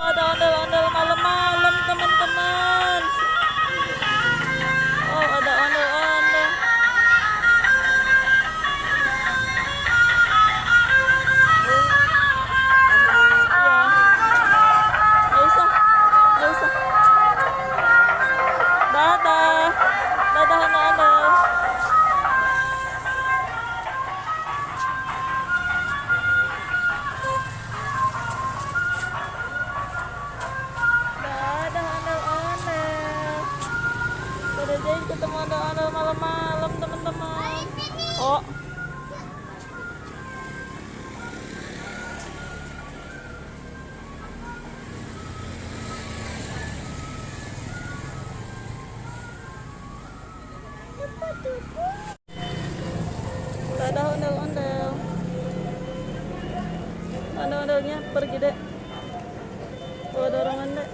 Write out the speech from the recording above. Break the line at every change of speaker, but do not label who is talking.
Ada ondel-ondel malam-malam teman-teman. Oh, ada ondel-ondel. Nggak usah, nggak usah. Dadah, dadah ondel-ondel. Dadah ondel-ondel. Udah jadi ketemu ondel-ondel malam-malam teman-teman. Oh. Dadah ondel-ondel. Ondel-ondelnya pergi deh. Oh, dorongan deh.